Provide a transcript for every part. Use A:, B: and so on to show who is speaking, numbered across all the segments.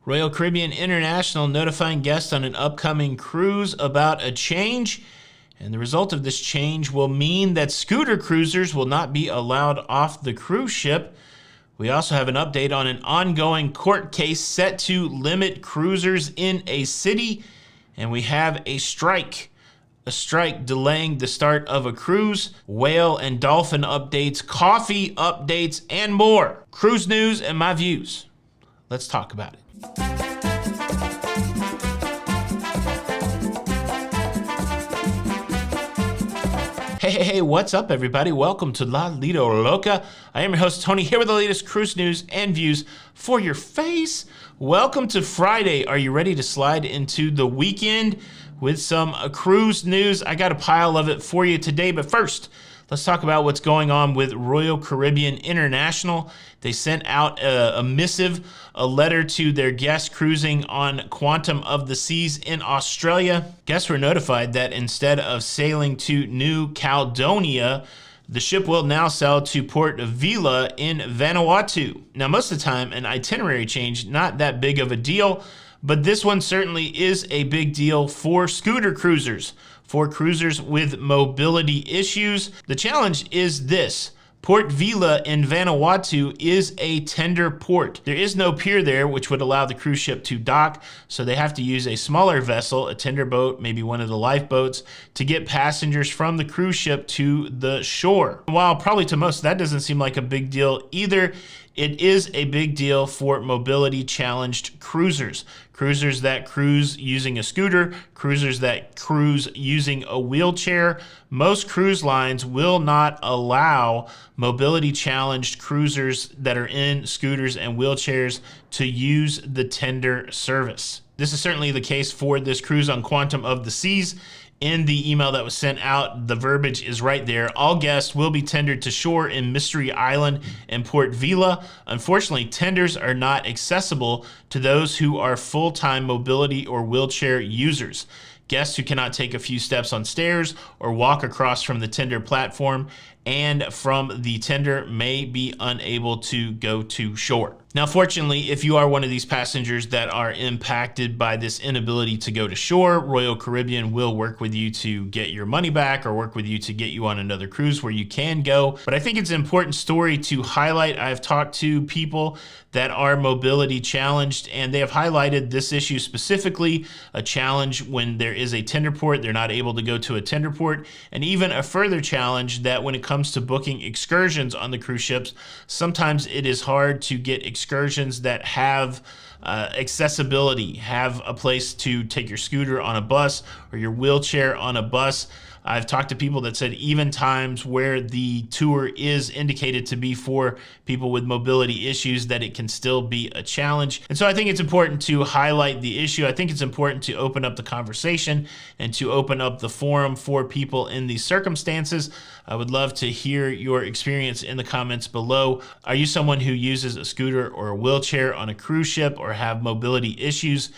A: Royal Caribbean International notifying guests on an upcoming cruise about a change. And the result of this change will mean that scooter cruisers will not be allowed off the cruise ship. We also have an update on an ongoing court case set to limit cruisers in a city. And we have a strike delaying the start of a cruise, whale and dolphin updates, coffee updates, and more. Cruise news and my views. Let's talk about it. Hey, what's up, everybody? Welcome to La Lido Loca. I am your host, Tony, here with the latest cruise news and views for your face. Welcome to Friday. Are you ready to slide into the weekend with some cruise news? I got a pile of it for you today, but first, let's talk about what's going on with Royal Caribbean International. They sent out a missive, a letter to their guests cruising on Quantum of the Seas in Australia. Guests were notified that instead of sailing to New Caledonia, the ship will now sail to Port Vila in Vanuatu. Now, most of the time, an itinerary change, not that big of a deal, but this one certainly is a big deal for scooter cruisers. For cruisers with mobility issues, the challenge is this. Port Vila in Vanuatu is a tender port. There is no pier there, which would allow the cruise ship to dock, so they have to use a smaller vessel, a tender boat, maybe one of the lifeboats, to get passengers from the cruise ship to the shore. While probably to most that doesn't seem like a big deal either, it is a big deal for mobility challenged cruisers. Cruisers that cruise using a scooter, cruisers that cruise using a wheelchair. Most cruise lines will not allow mobility challenged cruisers that are in scooters and wheelchairs to use the tender service. This is certainly the case for this cruise on Quantum of the Seas. In the email that was sent out, the verbiage is right there. All guests will be tendered to shore in Mystery Island and Port Vila. Unfortunately, tenders are not accessible to those who are full-time mobility or wheelchair users. Guests who cannot take a few steps on stairs or walk across from the tender platform and from the tender may be unable to go to shore. Now, fortunately, if you are one of these passengers that are impacted by this inability to go to shore, Royal Caribbean will work with you to get your money back or work with you to get you on another cruise where you can go. But I think it's an important story to highlight. I've talked to people that are mobility challenged, and they have highlighted this issue specifically, a challenge when there is a tender port, they're not able to go to a tender port, and even a further challenge that when it comes to booking excursions on the cruise ships, sometimes it is hard to get excursions that have accessibility, have a place to take your scooter on a bus or your wheelchair on a bus. I've talked to people that said even times where the tour is indicated to be for people with mobility issues, that it can still be a challenge. And so I think it's important to highlight the issue. I think it's important to open up the conversation and to open up the forum for people in these circumstances. I would love to hear your experience in the comments below. Are you someone who uses a scooter or a wheelchair on a cruise ship or have mobility issues?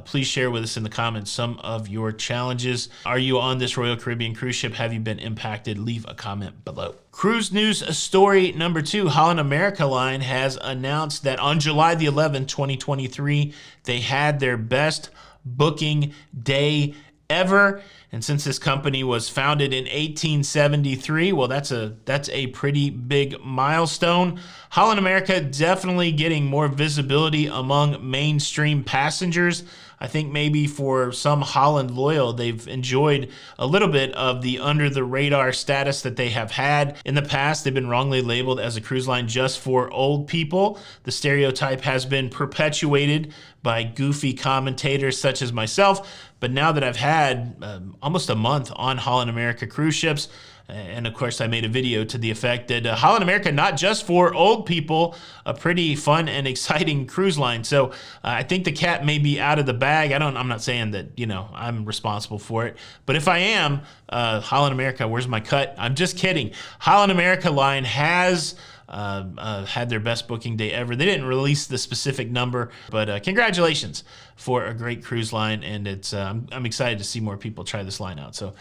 A: Please share with us in the comments some of your challenges. Are you on this Royal Caribbean cruise ship? Have you been impacted? Leave a comment below. Cruise news story number 2. Holland America line has announced that on July the 11th, 2023, they had their best booking day ever. And since this company was founded in 1873, well, that's a pretty big milestone. Holland America definitely getting more visibility among mainstream passengers. I think maybe for some Holland loyal, they've enjoyed a little bit of the under the radar status that they have had. In the past, they've been wrongly labeled as a cruise line just for old people. The stereotype has been perpetuated by goofy commentators such as myself. But now that I've had almost a month on Holland America cruise ships, and of course I made a video to the effect that Holland America, not just for old people, a pretty fun and exciting cruise line. So I think the cat may be out of the bag. I'm not saying that, I'm responsible for it, but if I am, Holland America, where's my cut? I'm just kidding. Holland America line has had their best booking day ever. They didn't release the specific number, but congratulations for a great cruise line, and it's I'm excited to see more people try this line out. So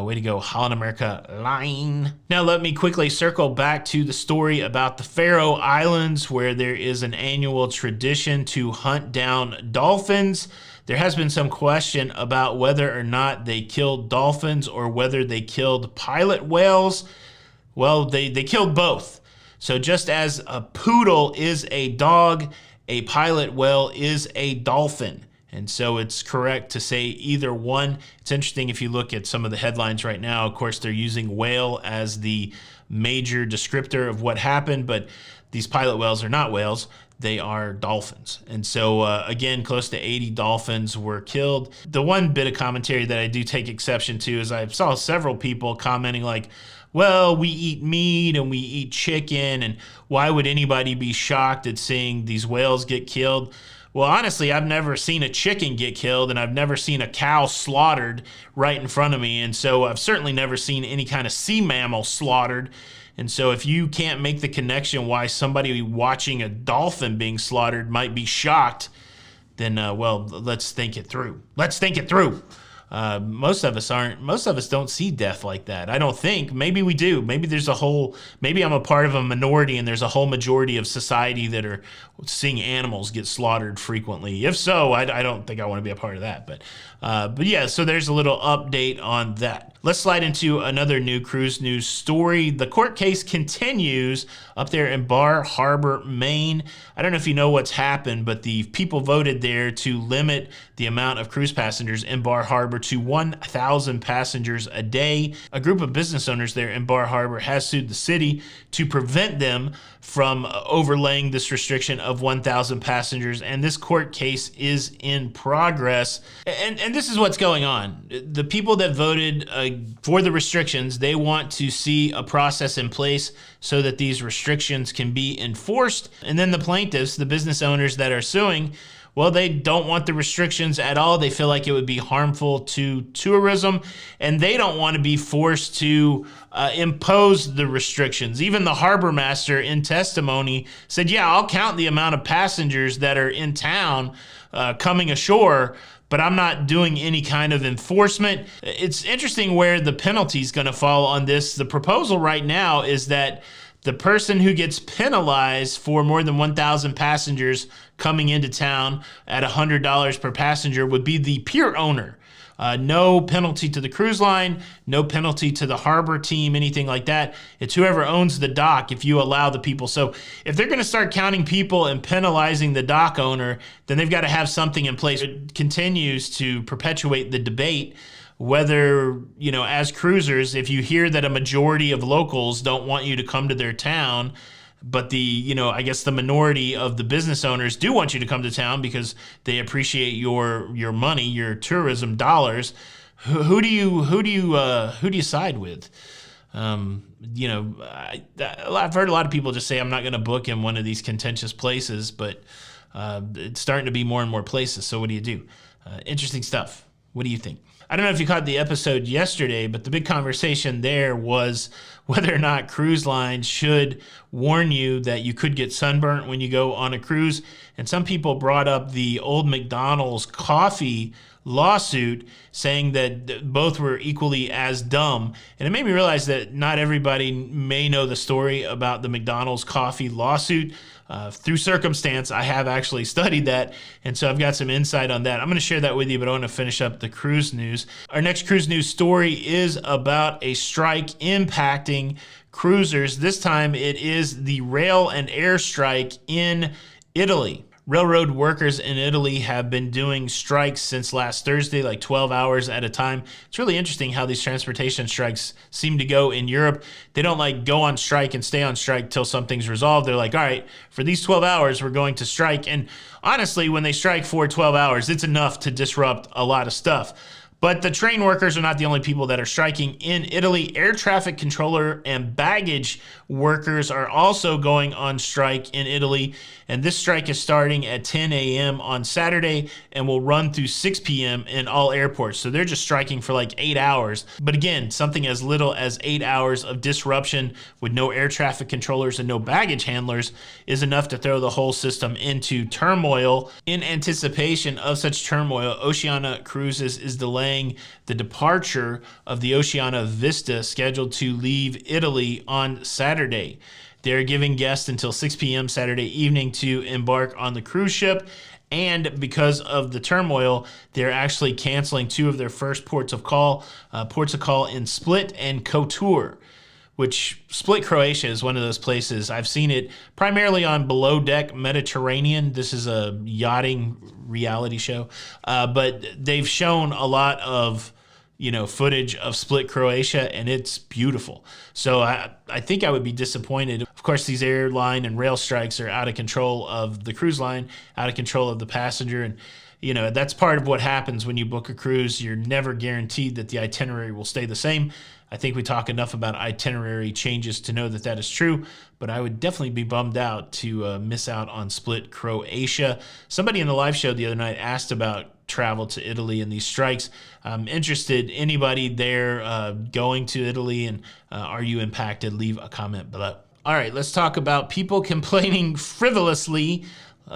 A: way to go, Holland America Line. Now let me quickly circle back to the story about the Faroe Islands, where there is an annual tradition to hunt down dolphins. There has been some question about whether or not they killed dolphins or whether they killed pilot whales. Well, they killed both. So just as a poodle is a dog, a pilot whale is a dolphin. And so it's correct to say either one. It's interesting if you look at some of the headlines right now. Of course, they're using whale as the major descriptor of what happened, but these pilot whales are not whales. They are dolphins. And so, again, close to 80 dolphins were killed. The one bit of commentary that I do take exception to is I saw several people commenting like, well, we eat meat and we eat chicken, and why would anybody be shocked at seeing these whales get killed? Well, honestly, I've never seen a chicken get killed, and I've never seen a cow slaughtered right in front of me. And so I've certainly never seen any kind of sea mammal slaughtered. And so if you can't make the connection why somebody watching a dolphin being slaughtered might be shocked, then, well, let's think it through. Let's think it through. Most of us don't see death like that. I don't think. Maybe we do. Maybe maybe I'm a part of a minority and there's a whole majority of society that are seeing animals get slaughtered frequently. If so, I don't think I want to be a part of that. But yeah, so there's a little update on that. Let's slide into another new cruise news story. The court case continues up there in Bar Harbor, Maine. I don't know if you know what's happened, but the people voted there to limit the amount of cruise passengers in Bar Harbor to 1,000 passengers a day. A group of business owners there in Bar Harbor has sued the city to prevent them from overlaying this restriction of 1,000 passengers, and this court case is in progress. And this is what's going on. The people that voted for the restrictions, they want to see a process in place so that these restrictions can be enforced. And then the plaintiffs, the business owners that are suing, well, they don't want the restrictions at all. They feel like it would be harmful to tourism, and they don't want to be forced to impose the restrictions. Even the harbor master in testimony said, yeah, I'll count the amount of passengers that are in town coming ashore, but I'm not doing any kind of enforcement. It's interesting where the penalty is going to fall on this. The proposal right now is that the person who gets penalized for more than 1,000 passengers coming into town at $100 per passenger would be the pier owner. No penalty to the cruise line, no penalty to the harbor team, anything like that. It's whoever owns the dock if you allow the people. So if they're going to start counting people and penalizing the dock owner, then they've got to have something in place. It continues to perpetuate the debate whether, as cruisers, if you hear that a majority of locals don't want you to come to their town, but I guess the minority of the business owners do want you to come to town because they appreciate your money, your tourism dollars. Who do you side with? I've heard a lot of people just say, I'm not going to book in one of these contentious places, but it's starting to be more and more places. So what do you do? Interesting stuff. What do you think? I don't know if you caught the episode yesterday, but the big conversation there was whether or not cruise lines should warn you that you could get sunburnt when you go on a cruise. And some people brought up the old McDonald's coffee lawsuit, saying that both were equally as dumb. And it made me realize that not everybody may know the story about the McDonald's coffee lawsuit. Through circumstance, I have actually studied that, and so I've got some insight on that. I'm going to share that with you, but I want to finish up the cruise news. Our next cruise news story is about a strike impacting cruisers. This time it is the rail and air strike in Italy. Railroad workers in Italy have been doing strikes since last Thursday, like 12 hours at a time. It's really interesting how these transportation strikes seem to go in Europe. They don't go on strike and stay on strike till something's resolved. They're like, all right, for these 12 hours, we're going to strike. And honestly, when they strike for 12 hours, it's enough to disrupt a lot of stuff. But the train workers are not the only people that are striking in Italy. Air traffic controller and baggage workers are also going on strike in Italy. And this strike is starting at 10 a.m. on Saturday and will run through 6 p.m. in all airports. So they're just striking for like 8 hours. But again, something as little as 8 hours of disruption with no air traffic controllers and no baggage handlers is enough to throw the whole system into turmoil. In anticipation of such turmoil, Oceania Cruises is delaying the departure of the Oceania Vista, scheduled to leave Italy on Saturday. They're giving guests until 6 p.m. Saturday evening to embark on the cruise ship. And because of the turmoil, they're actually canceling 2 of their first ports of call in Split and Kotor, which Split, Croatia is one of those places. I've seen it primarily on Below Deck Mediterranean. This is a yachting reality show, but they've shown a lot of footage of Split, Croatia, and it's beautiful. So I think I would be disappointed. Of course, these airline and rail strikes are out of control of the cruise line, out of control of the passenger, and that's part of what happens when you book a cruise. You're never guaranteed that the itinerary will stay the same. I think we talk enough about itinerary changes to know that that is true, but I would definitely be bummed out to miss out on Split, Croatia. Somebody in the live show the other night asked about travel to Italy and these strikes. I'm interested. Anybody there going to Italy, and are you impacted? Leave a comment below. All right, let's talk about people complaining frivolously.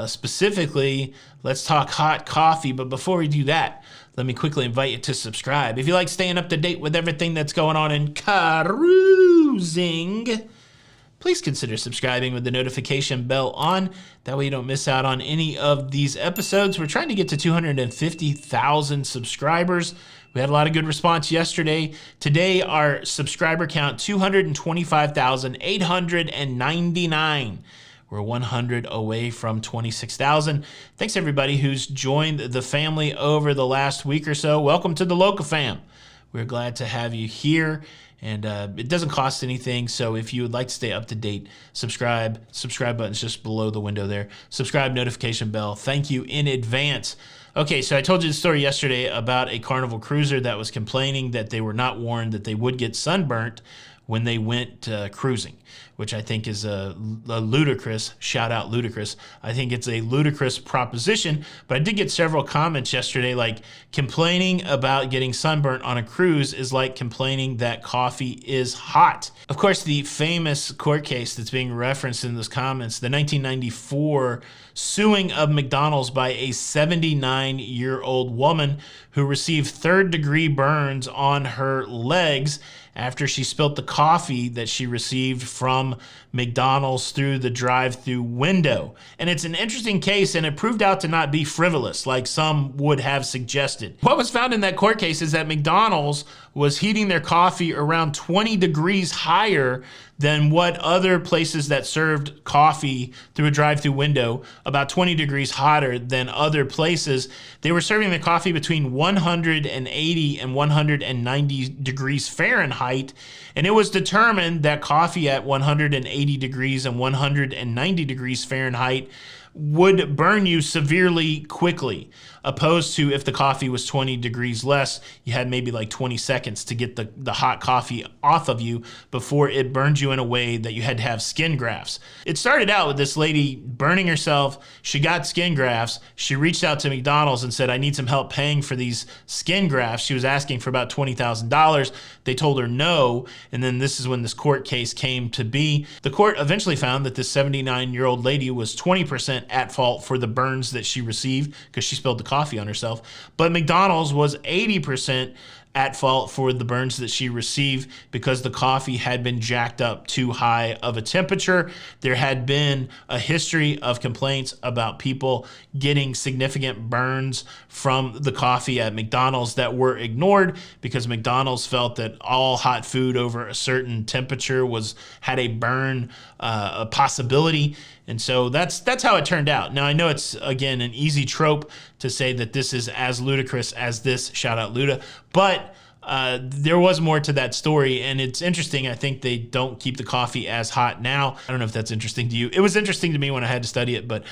A: Specifically, let's talk hot coffee. But before we do that, let me quickly invite you to subscribe. If you like staying up to date with everything that's going on in cruising, please consider subscribing with the notification bell on. That way you don't miss out on any of these episodes. We're trying to get to 250,000 subscribers. We had a lot of good response yesterday. Today, our subscriber count, 225,899. We're 100 away from 26,000. Thanks everybody who's joined the family over the last week or so. Welcome to the Loca fam. We're glad to have you here, and it doesn't cost anything. So if you would like to stay up to date, subscribe. Subscribe button's just below the window there. Subscribe, notification bell. Thank you in advance. Okay, so I told you the story yesterday about a Carnival cruiser that was complaining that they were not warned that they would get sunburnt when they went cruising, which I think is a ludicrous, shout out ludicrous. I think it's a ludicrous proposition, but I did get several comments yesterday like complaining about getting sunburnt on a cruise is like complaining that coffee is hot. Of course, the famous court case that's being referenced in those comments, the 1994 suing of McDonald's by a 79-year-old woman who received third-degree burns on her legs after she spilt the coffee that she received from McDonald's through the drive-through window. And it's an interesting case, and it proved out to not be frivolous like some would have suggested. What was found in that court case is that McDonald's was heating their coffee around 20 degrees higher than what other places that served coffee through a drive-through window, about 20 degrees hotter than other places. They were serving the coffee between 180 and 190 degrees Fahrenheit, and it was determined that coffee at 180 degrees and 190 degrees Fahrenheit would burn you severely quickly, opposed to if the coffee was 20 degrees less, you had maybe like 20 seconds to get the hot coffee off of you before it burned you in a way that you had to have skin grafts. It started out with this lady burning herself. She got skin grafts. She reached out to McDonald's and said, I need some help paying for these skin grafts. She was asking for about $20,000. They told her no, and then this is when this court case came to be. The court eventually found that this 79-year-old lady was 20% at fault for the burns that she received because she spilled the coffee on herself, but McDonald's was 80% at fault for the burns that she received because the coffee had been jacked up too high of a temperature. There had been a history of complaints about people getting significant burns from the coffee at McDonald's that were ignored because McDonald's felt that all hot food over a certain temperature had a burn a possibility. And so that's how it turned out. Now, I know it's, again, an easy trope to say that this is as ludicrous as this, shout out Luda, but there was more to that story, and it's interesting. I think they don't keep the coffee as hot now. I don't know if that's interesting to you. It was interesting to me when I had to study it, but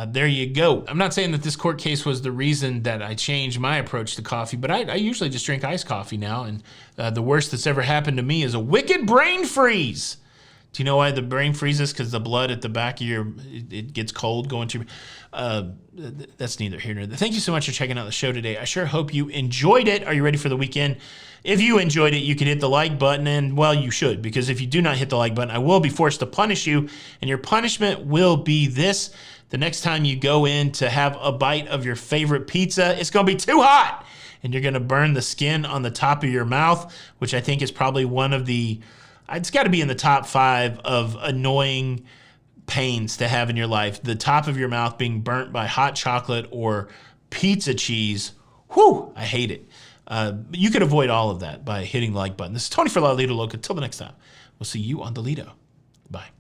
A: there you go. I'm not saying that this court case was the reason that I changed my approach to coffee, but I usually just drink iced coffee now, and the worst that's ever happened to me is a wicked brain freeze. Do you know why the brain freezes? Because the blood at the back of it gets cold going to your... That's neither here nor there. Thank you so much for checking out the show today. I sure hope you enjoyed it. Are you ready for the weekend? If you enjoyed it, you can hit the like button, and, well, you should, because if you do not hit the like button, I will be forced to punish you, and your punishment will be this. The next time you go in to have a bite of your favorite pizza, it's going to be too hot, and you're going to burn the skin on the top of your mouth, which I think is probably one of the... It's got to be in the top 5 of annoying pains to have in your life. The top of your mouth being burnt by hot chocolate or pizza cheese. Whew, I hate it. You can avoid all of that by hitting the like button. This is Tony for La Lido Loca. Until the next time, we'll see you on the Lido. Bye.